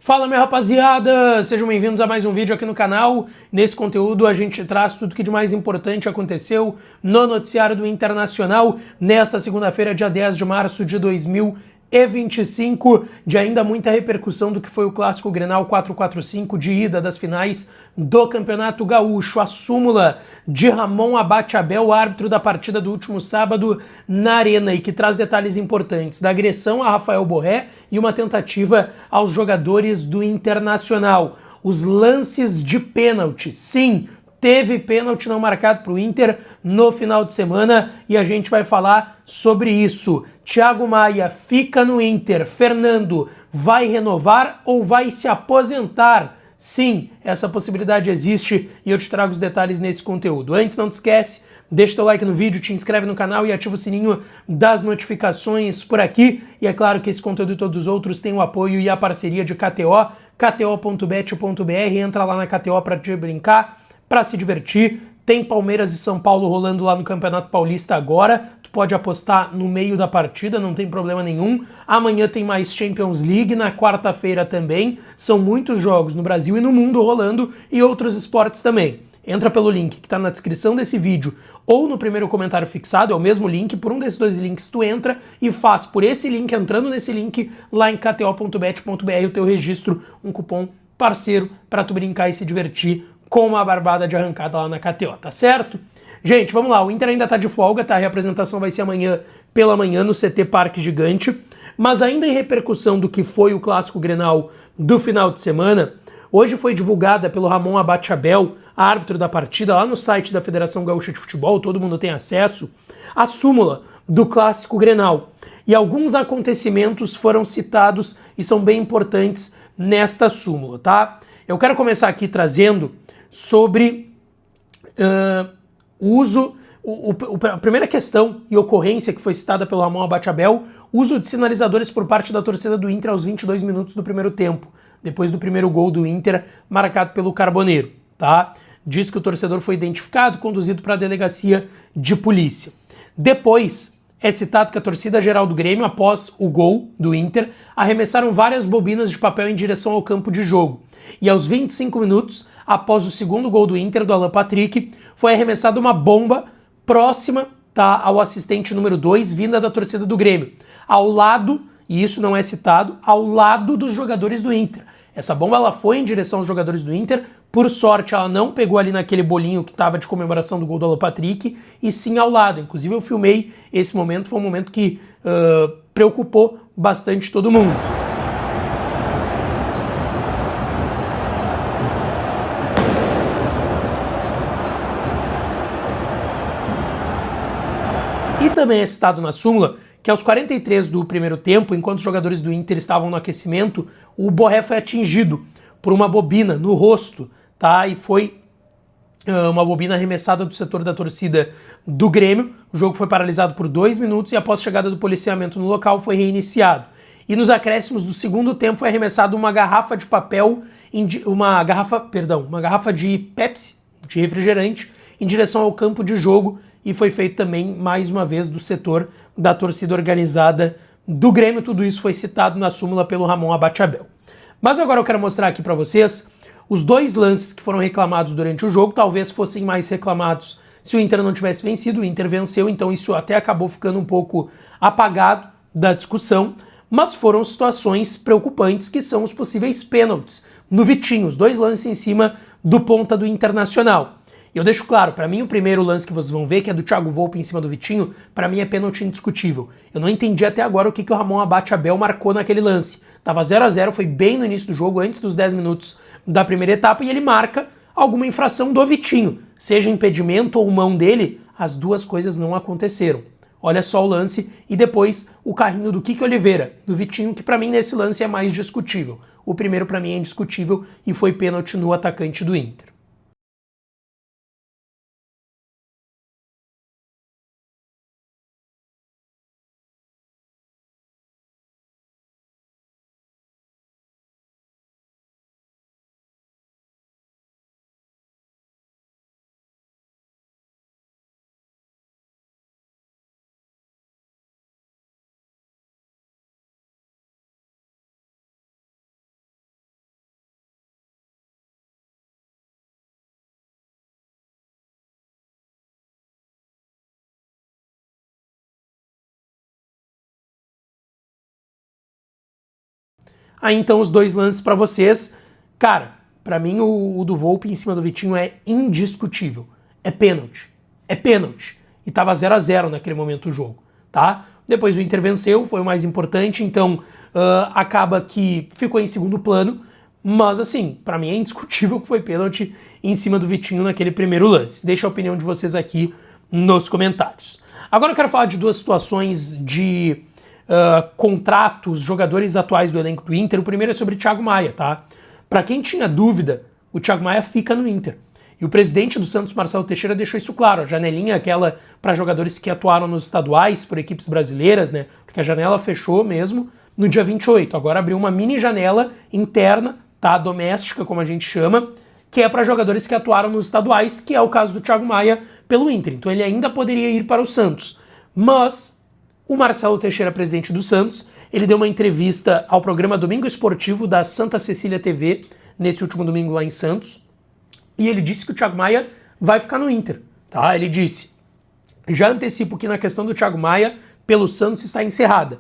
Fala, minha rapaziada! Sejam bem-vindos a mais um vídeo aqui no canal. Nesse conteúdo a gente traz tudo que de mais importante aconteceu no noticiário do Internacional nesta segunda-feira, dia 10 de março de 2025, de ainda muita repercussão do que foi o clássico Grenal 445 de ida das finais do Campeonato Gaúcho. A súmula de Ramon Abate Abel, árbitro da partida do último sábado na Arena, e que traz detalhes importantes da agressão a Rafael Borré e uma tentativa aos jogadores do Internacional. Os lances de pênalti, sim, teve pênalti não marcado para o Inter no final de semana e a gente vai falar sobre isso. Thiago Maia fica no Inter. Fernando vai renovar ou vai se aposentar? Sim, essa possibilidade existe e eu te trago os detalhes nesse conteúdo. Antes, não te esquece, deixa teu like no vídeo, te inscreve no canal e ativa o sininho das notificações por aqui. E é claro que esse conteúdo e todos os outros têm o apoio e a parceria de KTO, kto.bet.br. Entra lá na KTO para te brincar, para se divertir. Tem Palmeiras e São Paulo rolando lá no Campeonato Paulista agora. Tu pode apostar no meio da partida, não tem problema nenhum. Amanhã tem mais Champions League, na quarta-feira também. São muitos jogos no Brasil e no mundo rolando e outros esportes também. Entra pelo link que está na descrição desse vídeo ou no primeiro comentário fixado, é o mesmo link. Por um desses dois links tu entra e faz por esse link, entrando nesse link lá em kto.bet.br, o teu registro, um cupom parceiro para tu brincar e se divertir com uma barbada de arrancada lá na KTO, tá certo? Gente, vamos lá, o Inter ainda tá de folga, tá? A representação vai ser amanhã pela manhã no CT Parque Gigante, mas ainda em repercussão do que foi o clássico Grenal do final de semana, hoje foi divulgada pelo Ramon Abate Abel, árbitro da partida, lá no site da Federação Gaúcha de Futebol, todo mundo tem acesso, a súmula do clássico Grenal. E alguns acontecimentos foram citados e são bem importantes nesta súmula, tá? Eu quero começar aqui trazendo sobre o uso, a primeira questão e ocorrência que foi citada pelo Ramon Abate Abel, uso de sinalizadores por parte da torcida do Inter aos 22 minutos do primeiro tempo, depois do primeiro gol do Inter marcado pelo Carboneiro, tá? Diz que o torcedor foi identificado, conduzido para a delegacia de polícia. Depois é citado que a torcida geral do Grêmio, após o gol do Inter, arremessaram várias bobinas de papel em direção ao campo de jogo. E aos 25 minutos, após o segundo gol do Inter, do Alan Patrick, foi arremessada uma bomba próxima, tá, ao assistente número 2, vinda da torcida do Grêmio, ao lado, e isso não é citado, ao lado dos jogadores do Inter. Essa bomba ela foi em direção aos jogadores do Inter, por sorte ela não pegou ali naquele bolinho que estava de comemoração do gol do Alan Patrick, e sim ao lado. Inclusive eu filmei esse momento, foi um momento que preocupou bastante todo mundo. E também é citado na súmula que aos 43 do primeiro tempo, enquanto os jogadores do Inter estavam no aquecimento, o Borré foi atingido por uma bobina no rosto, tá? E foi uma bobina arremessada do setor da torcida do Grêmio. O jogo foi paralisado por 2 minutos e após a chegada do policiamento no local foi reiniciado. E nos acréscimos do segundo tempo foi arremessada uma garrafa de papel, uma garrafa de Pepsi, de refrigerante, em direção ao campo de jogo, e foi feito também, mais uma vez, do setor da torcida organizada do Grêmio. Tudo isso foi citado na súmula pelo Ramon Abate Abel. Mas agora eu quero mostrar aqui para vocês os dois lances que foram reclamados durante o jogo. Talvez fossem mais reclamados se o Inter não tivesse vencido. O Inter venceu, então isso até acabou ficando um pouco apagado da discussão. Mas foram situações preocupantes, que são os possíveis pênaltis no Vitinho, os dois lances em cima do ponta do Internacional. E eu deixo claro, para mim o primeiro lance que vocês vão ver, que é do Thiago Volpi em cima do Vitinho, para mim é pênalti indiscutível. Eu não entendi até agora o que o Ramon Abate Abel marcou naquele lance. Tava 0-0, foi bem no início do jogo, antes dos 10 minutos da primeira etapa, e ele marca alguma infração do Vitinho. Seja impedimento ou mão dele, as duas coisas não aconteceram. Olha só o lance e depois o carrinho do Kiko Oliveira, do Vitinho, que para mim nesse lance é mais discutível. O primeiro para mim é indiscutível e foi pênalti no atacante do Inter. Aí então os dois lances para vocês. Cara, para mim o do Volpi em cima do Vitinho é indiscutível. É pênalti. É pênalti. E tava 0-0 naquele momento o jogo, tá? Depois o Inter venceu, foi o mais importante, então acaba que ficou em segundo plano. Mas assim, para mim é indiscutível que foi pênalti em cima do Vitinho naquele primeiro lance. Deixa a opinião de vocês aqui nos comentários. Agora eu quero falar de duas situações de contratos, jogadores atuais do elenco do Inter. O primeiro é sobre Thiago Maia, tá? Para quem tinha dúvida, o Thiago Maia fica no Inter. E o presidente do Santos, Marcelo Teixeira, deixou isso claro. A janelinha aquela para jogadores que atuaram nos estaduais por equipes brasileiras, né? Porque a janela fechou mesmo no dia 28. Agora abriu uma mini janela interna, tá? Doméstica, como a gente chama, que é para jogadores que atuaram nos estaduais, que é o caso do Thiago Maia pelo Inter. Então ele ainda poderia ir para o Santos. Mas o Marcelo Teixeira, presidente do Santos, ele deu uma entrevista ao programa Domingo Esportivo da Santa Cecília TV, nesse último domingo lá em Santos, e ele disse que o Thiago Maia vai ficar no Inter, tá? Ele disse: já antecipo que na questão do Thiago Maia, pelo Santos está encerrada.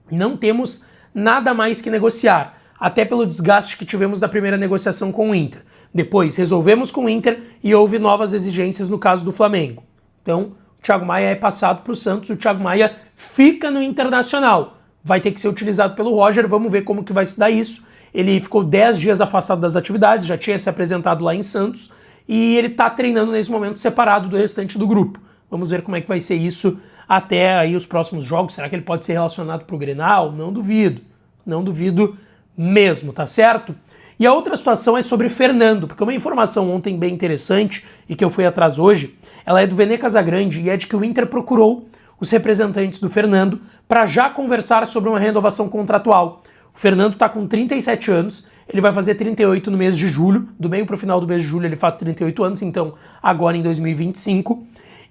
Não temos nada mais que negociar, até pelo desgaste que tivemos da primeira negociação com o Inter. Depois resolvemos com o Inter e houve novas exigências no caso do Flamengo. Então, o Thiago Maia é passado para o Santos, o Thiago Maia fica no Internacional. Vai ter que ser utilizado pelo Roger, vamos ver como que vai se dar isso. Ele ficou 10 dias afastado das atividades, já tinha se apresentado lá em Santos, e ele está treinando nesse momento separado do restante do grupo. Vamos ver como é que vai ser isso até aí os próximos jogos. Será que ele pode ser relacionado para o Grenal? Não duvido. Não duvido mesmo, tá certo? E a outra situação é sobre Fernando, porque uma informação ontem bem interessante e que eu fui atrás hoje, ela é do Vene Casagrande e é de que o Inter procurou os representantes do Fernando para já conversar sobre uma renovação contratual. O Fernando está com 37 anos, ele vai fazer 38 no mês de julho, do meio para o final do mês de julho ele faz 38 anos, então agora em 2025.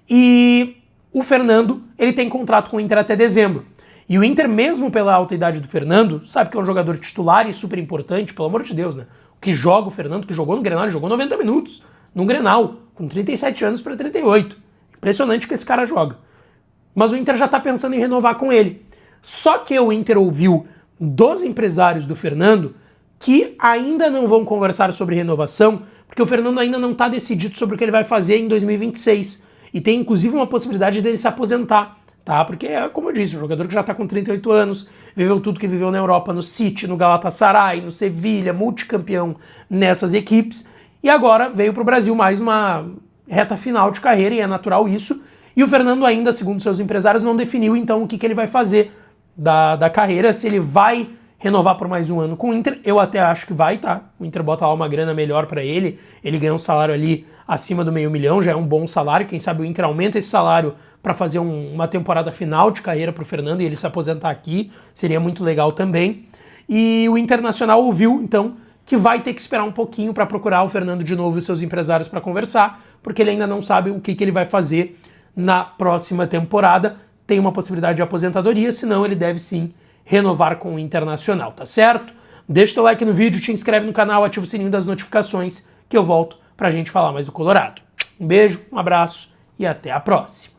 E o Fernando, ele tem contrato com o Inter até dezembro. E o Inter, mesmo pela alta idade do Fernando, sabe que é um jogador titular e super importante, pelo amor de Deus, né? O que joga o Fernando, que jogou no Grenal, ele jogou 90 minutos no Grenal, com 37 anos para 38. Impressionante que esse cara joga. Mas o Inter já está pensando em renovar com ele. Só que o Inter ouviu dos empresários do Fernando que ainda não vão conversar sobre renovação, porque o Fernando ainda não está decidido sobre o que ele vai fazer em 2026. E tem inclusive uma possibilidade dele se aposentar, tá? Porque, como eu disse, o jogador que já está com 38 anos, viveu tudo que viveu na Europa, no City, no Galatasaray, no Sevilha, multicampeão nessas equipes, e agora veio para o Brasil mais uma reta final de carreira, e é natural isso. E o Fernando ainda, segundo seus empresários, não definiu então o que ele vai fazer da carreira, se ele vai renovar por mais um ano com o Inter. Eu até acho que vai, tá? O Inter bota lá uma grana melhor para ele ganha um salário ali acima do $500 mil, já é um bom salário, quem sabe o Inter aumenta esse salário para fazer uma temporada final de carreira para o Fernando e ele se aposentar aqui, seria muito legal também. E o Internacional ouviu, então, que vai ter que esperar um pouquinho para procurar o Fernando de novo e seus empresários para conversar, porque ele ainda não sabe o que ele vai fazer na próxima temporada. Tem uma possibilidade de aposentadoria, senão ele deve sim renovar com o Internacional, tá certo? Deixa o teu like no vídeo, te inscreve no canal, ativa o sininho das notificações, que eu volto pra gente falar mais do Colorado. Um beijo, um abraço e até a próxima.